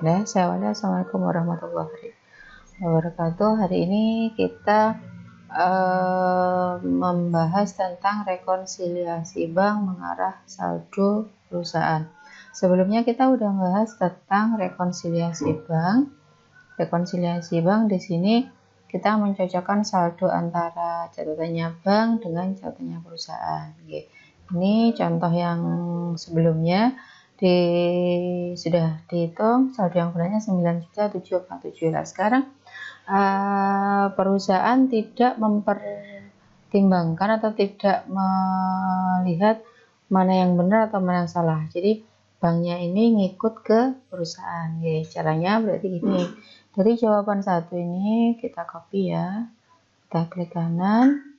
Assalamualaikum warahmatullahi wabarakatuh. Hari ini kita membahas tentang rekonsiliasi bank mengarah saldo perusahaan. Sebelumnya kita udah bahas tentang rekonsiliasi bank. Rekonsiliasi bank di sini kita mencocokkan saldo antara catatannya bank dengan catatannya perusahaan. Oke. Ini contoh yang sebelumnya sudah dihitung saldo yang benarnya 9.747. Nah, sekarang perusahaan tidak mempertimbangkan atau tidak melihat mana yang benar atau mana yang salah. Jadi banknya ini ngikut ke perusahaan. Oke, caranya berarti gini. Dari jawaban satu ini kita copy ya. Kita klik kanan,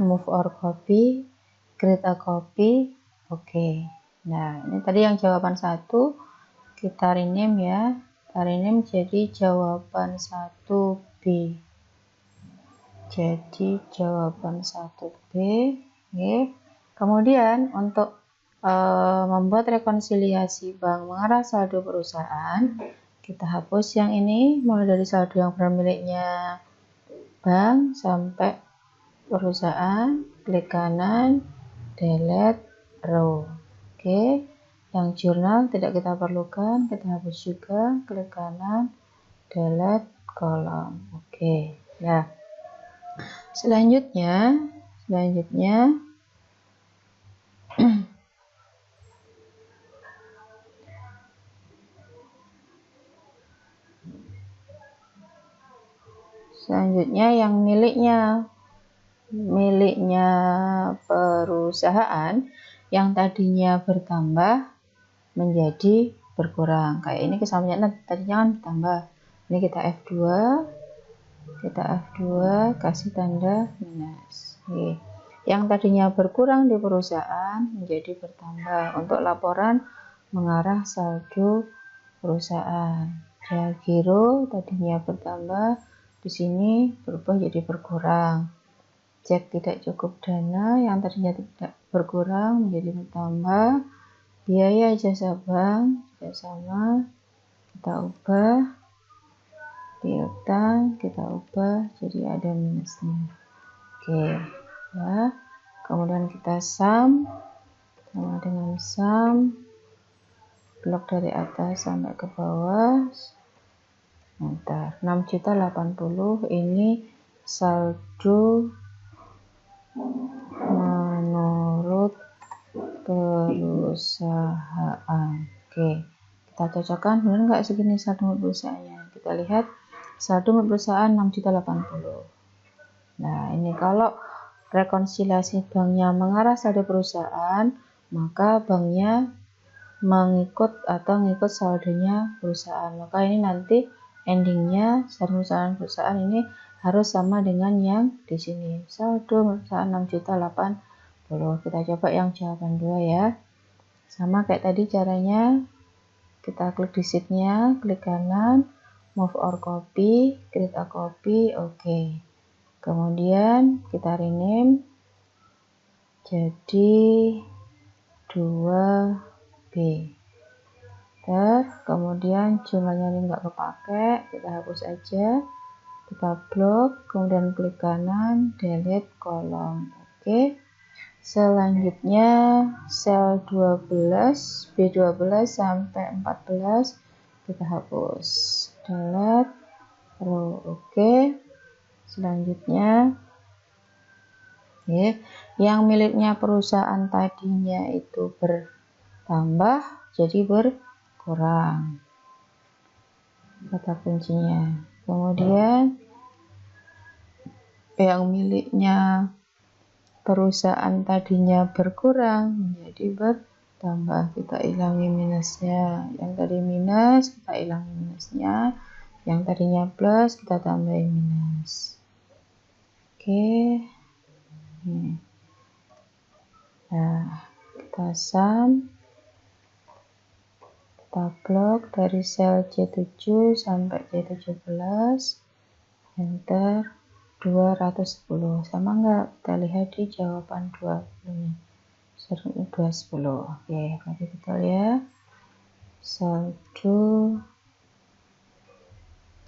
move or copy, create a copy. Oke. Nah, ini tadi yang jawaban satu, kita rename ya. Kita rename jadi jawaban 1B. Jadi jawaban 1B. Oke. Kemudian untuk membuat rekonsiliasi bank mengarah saldo perusahaan, kita hapus yang ini mulai dari saldo yang benar miliknya bank sampai perusahaan, klik kanan, delete row. Oke, yang jurnal tidak kita perlukan, kita hapus juga, klik kanan, delete kolom. Oke, ya. Selanjutnya yang miliknya perusahaan yang tadinya bertambah menjadi berkurang. Kayak ini kesamaannya tadinya kan bertambah. Ini kita F2 kasih tanda minus. Oke. Yang tadinya berkurang di perusahaan menjadi bertambah untuk laporan mengarah saldo perusahaan. Ya, giro tadinya bertambah, di sini berubah jadi berkurang. Cek tidak cukup dana yang tadinya tidak berkurang menjadi bertambah. Biaya jasa bank juga sama, kita ubah. Piutang kita ubah jadi ada minusnya. Oke, ya. Kemudian kita sum sama dengan sum, blok dari atas sampai ke bawah. Ntar 6.080 ini saldo menurut perusahaan. Oke, kita cocokkan benar nggak segini saldo menurut perusahaannya. Kita lihat saldo menurut perusahaan 6.080. Nah, ini kalau rekonsiliasi banknya mengarah saldo perusahaan, maka banknya ngikut saldonya perusahaan. Maka ini nanti endingnya saldo perusahaan ini harus sama dengan yang di sini. Saldo perusahaan 6.080. Kita coba yang jawaban 2 ya. Sama kayak tadi caranya. Kita klik di sheet-nya, klik kanan, move or copy, create a copy. Oke. Kemudian kita rename jadi 2B. Kemudian jumlahnya ini enggak kepake, kita hapus aja. Kita blok, kemudian klik kanan, delete kolom. Oke. Selanjutnya sel 12, B12 sampai 14 kita hapus. Delete row. Oke. Selanjutnya yang miliknya perusahaan tadinya itu bertambah jadi berkurang. Kata kuncinya. Kemudian yang miliknya perusahaan tadinya berkurang menjadi bertambah. Kita hilangi minusnya. Yang tadi minus kita hilangi minusnya. Yang tadinya plus kita tambahin minus. Oke. Nah, kita sum, kita blok dari sel C7 sampai C17, enter 210. Sama enggak? Kita lihat di jawaban 20 nya. 20. Oke, berarti betul ya. Saldo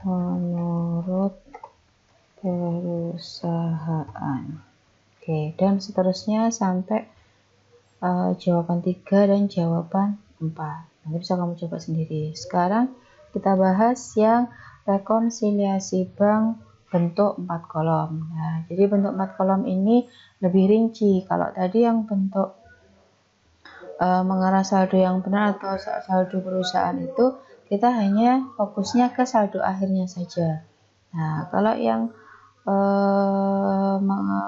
menurut perusahaan. Oke, dan seterusnya sampai jawaban 3 dan jawaban 4. Nanti bisa kamu coba sendiri. Sekarang kita bahas yang rekonsiliasi bank bentuk 4 kolom. Nah, jadi bentuk 4 kolom ini lebih rinci. Kalau tadi yang bentuk mengarah saldo yang benar atau saldo perusahaan itu kita hanya fokusnya ke saldo akhirnya saja. Nah, kalau yang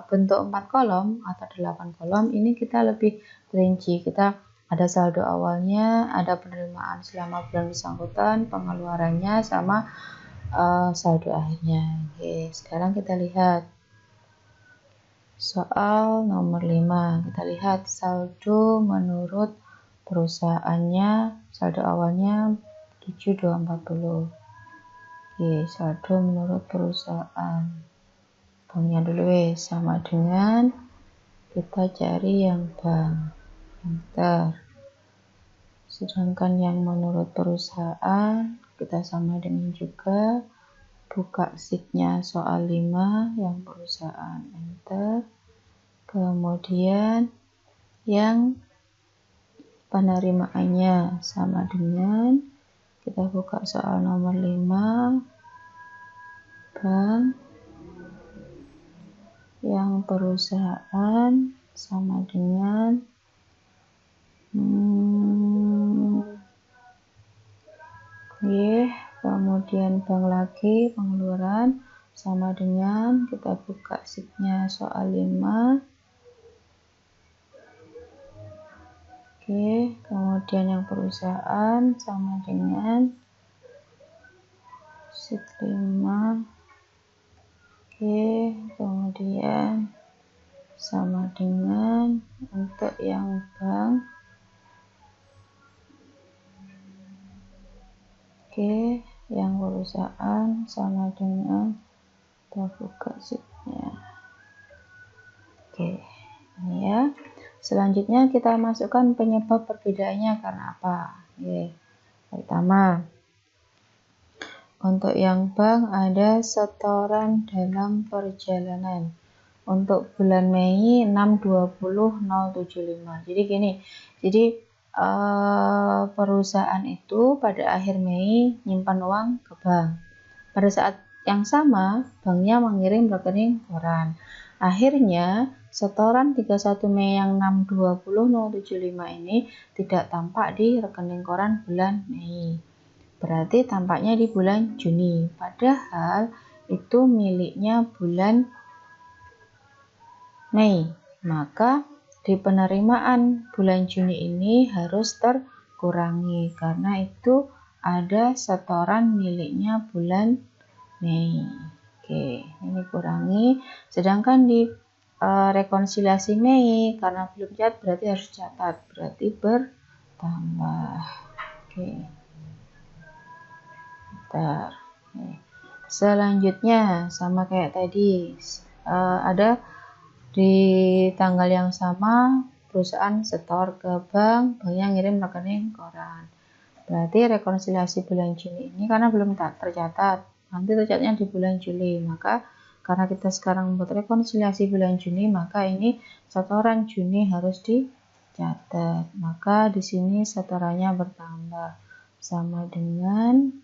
bentuk 4 kolom atau 8 kolom ini kita lebih rinci. Kita ada saldo awalnya, ada penerimaan selama bulan bersangkutan, pengeluarannya, sama saldo akhirnya. Oke, sekarang kita lihat soal nomor 5. Kita lihat saldo menurut perusahaannya, saldo awalnya 7240. Oke, saldo menurut perusahaan. Banknya dulu sama dengan kita cari yang bank. Enter. Sedangkan yang menurut perusahaan kita sama dengan juga buka sheetnya soal 5 yang perusahaan. Enter. Kemudian yang penerimaannya sama dengan kita buka soal nomor 5 bank, yang perusahaan sama dengan kemudian bank lagi, pengeluaran sama dengan kita buka sheetnya soal 5. Oke, kemudian yang perusahaan sama dengan sheet 5. Oke, kemudian sama dengan untuk yang bank. Oke, yang perusahaan sama dengan kita buka sheetnya. Oke, ini ya. Selanjutnya kita masukkan penyebab perbedaannya karena apa. Oke, pertama, untuk yang bank ada setoran dalam perjalanan. Untuk bulan Mei 6.20.075. Jadi gini, jadi perusahaan itu pada akhir Mei nyimpan uang ke bank. Pada saat yang sama, banknya mengirim rekening koran. Akhirnya, setoran 31 Mei yang 6.20.075 ini tidak tampak di rekening koran bulan Mei. Berarti tampaknya di bulan Juni. Padahal itu miliknya bulan Mei. Maka di penerimaan bulan Juni ini harus terkurangi karena itu ada setoran miliknya bulan Mei. Oke, ini kurangi. Sedangkan di rekonsiliasi Mei karena belum catat berarti harus catat, berarti bertambah. Oke. Bentar. Selanjutnya sama kayak tadi, ada di tanggal yang sama perusahaan setor ke bank, banknya ngirim rekening koran. Berarti rekonsiliasi bulan Juni ini karena belum tercatat, nanti tercatatnya di bulan Juli. Maka karena kita sekarang membuat rekonsiliasi bulan Juni, maka ini setoran Juni harus dicatat. Maka di sini setorannya bertambah sama dengan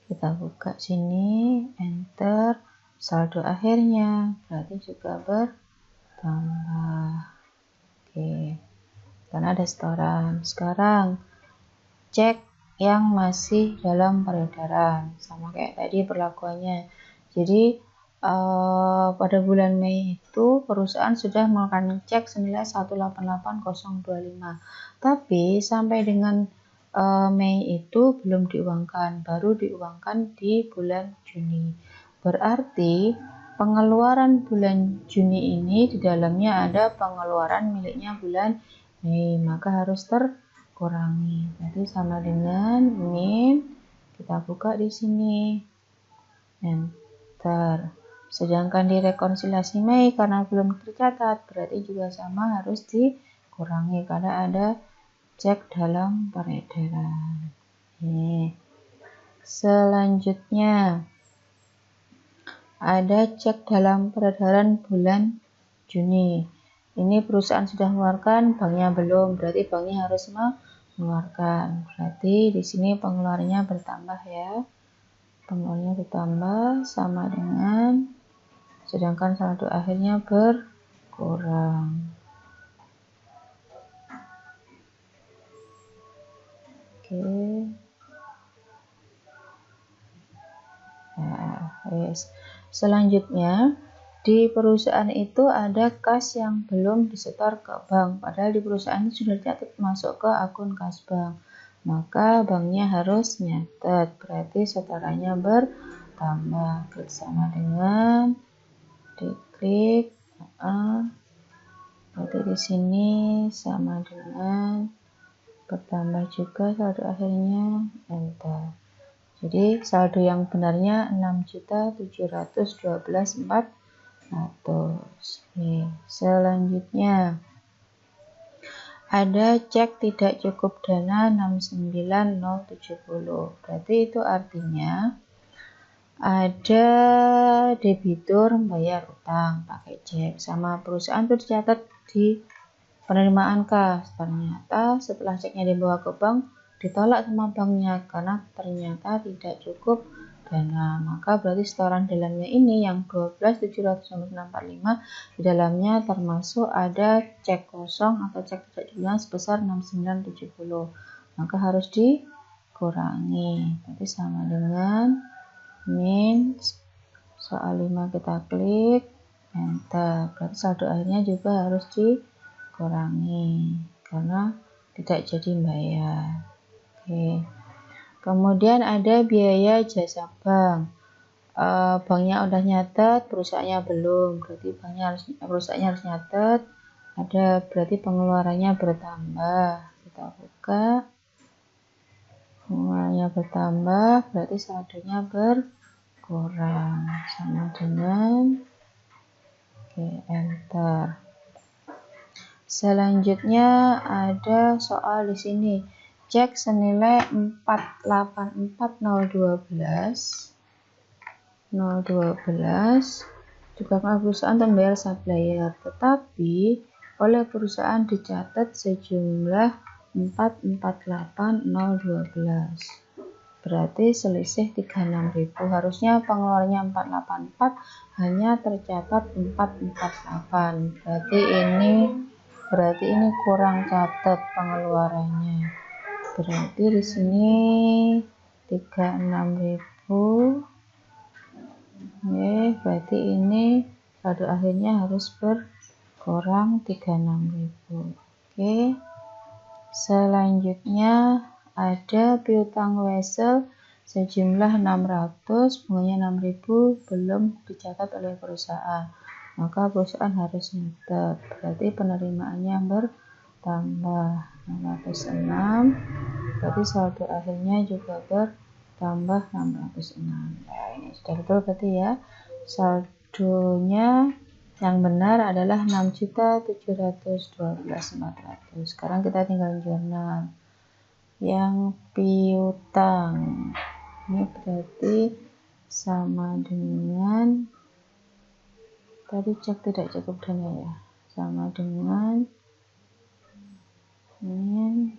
kita buka sini, enter. Saldo akhirnya berarti juga bertambah. Oke, karena ada setoran. Sekarang cek yang masih dalam peredaran, sama kayak tadi perlakuannya. Jadi pada bulan Mei itu perusahaan sudah melakukan cek senilai 188.025, tapi sampai dengan Mei itu belum diuangkan, baru diuangkan di bulan Juni. Berarti pengeluaran bulan Juni ini di dalamnya ada pengeluaran miliknya bulan Mei, maka harus terkurangi. Jadi sama dengan min, kita buka di sini, enter. Sedangkan di rekonsiliasi Mei karena belum tercatat, berarti juga sama harus dikurangi karena ada cek dalam peredaran. Selanjutnya ada cek dalam peredaran bulan Juni. Ini perusahaan sudah mengeluarkan, banknya belum, berarti banknya harus mengeluarkan. Berarti di sini pengeluarannya bertambah ya. Pengeluarannya bertambah sama dengan, sedangkan saldo akhirnya berkurang. Oke. Nah, selanjutnya di perusahaan itu ada kas yang belum disetor ke bank, padahal di perusahaan itu sudah dicatat masuk ke akun kas bank. Maka banknya harus nyatet, berarti setorannya bertambah. Klik sama dengan diklik, berarti di sini sama dengan bertambah juga saldo akhirnya, enter. Jadi saldo yang benarnya 6.712.400. Selanjutnya ada cek tidak cukup dana 69070. Berarti itu artinya ada debitur membayar utang pakai cek sama perusahaan itu dicatat di penerimaan kas. Ternyata setelah ceknya dibawa ke bank ditolak sama banknya karena ternyata tidak cukup dana. Maka berarti setoran dalamnya ini yang 12.795 di dalamnya termasuk ada cek kosong atau cek tidak digunakan sebesar 6.970. Maka harus dikurangi. Berarti sama dengan min soal 5 kita klik enter. Berarti saldo akhirnya juga harus dikurangi karena tidak jadi bayar. Oke. Kemudian ada biaya jasa bank. Banknya udah nyatet, perusahaannya belum. Berarti perusahaannya harus nyatet. Ada berarti pengeluarannya bertambah. Kita buka. Pengeluarannya bertambah, berarti saldonya berkurang. Sama dengan enter. Selanjutnya ada soal di sini. Cek senilai 484.012 juga perusahaan dan bayar supplier, tetapi oleh perusahaan dicatat sejumlah 448.012. Berarti selisih 36.000. Harusnya pengeluarannya 484, hanya tercatat 448. Berarti ini kurang catat pengeluarannya. Berarti di sini 36.000. Berarti ini saldo akhirnya harus berkurang 36.000. Oke. Selanjutnya ada piutang wesel sejumlah 600, bunganya 6.000 belum dicatat oleh perusahaan. Maka perusahaan harus nyatet. Berarti penerimaannya bertambah 606. Berarti saldo akhirnya juga bertambah 606. Nah, ini sudah betul berarti ya. Saldonya yang benar adalah 6.712.400. Sekarang kita tinggal jurnal yang piutang. Ini berarti sama dengan tadi cek tidak cukup dana ya. Sama dengan ini.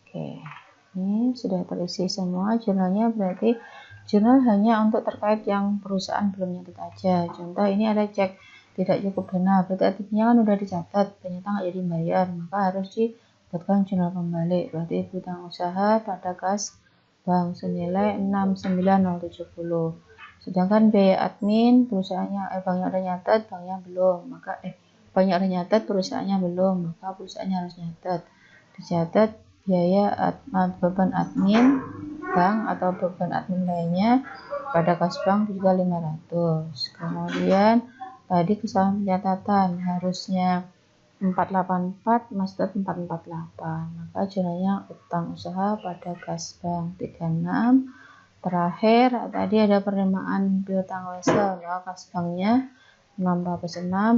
Oke. Ini sudah terisi semua jurnalnya, berarti jurnal hanya untuk terkait yang perusahaan belum nyatet aja. Contoh ini ada cek tidak cukup dana, berarti artinya kan udah dicatat, ternyata nggak jadi bayar, maka harus dibuatkan jurnal pembalik. Berarti piutang usaha pada kas bank senilai 69070. Sedangkan biaya admin perusahaannya banknya udah nyatet, banknya belum, maka banknya udah nyatet, perusahaannya belum, maka perusahaannya harus nyatet. Dicatat biaya beban admin bank atau beban admin lainnya pada kas bank juga 500. Kemudian tadi kesalahan pencatatan harusnya 484 masih 448. Maka jurnalnya utang usaha pada kas bank 36, Terakhir tadi ada penerimaan piutang wesel, kas banknya 6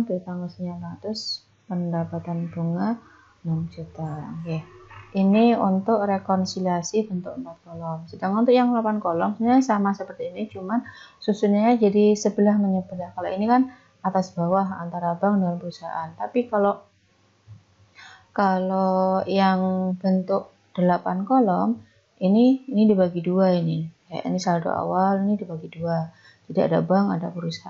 piutang weselnya 100, pendapatan bunga 6 juta. Oke. Ini untuk rekonsiliasi bentuk 4 kolom. Sedangkan untuk yang 8 kolom sebenarnya sama seperti ini, cuman susunannya jadi sebelah menyebelah. Kalau ini kan atas bawah antara bank dengan perusahaan. Tapi kalau yang bentuk 8 kolom ini dibagi dua ini. Kayak ini saldo awal, ini dibagi dua. Jadi ada bank, ada perusahaan.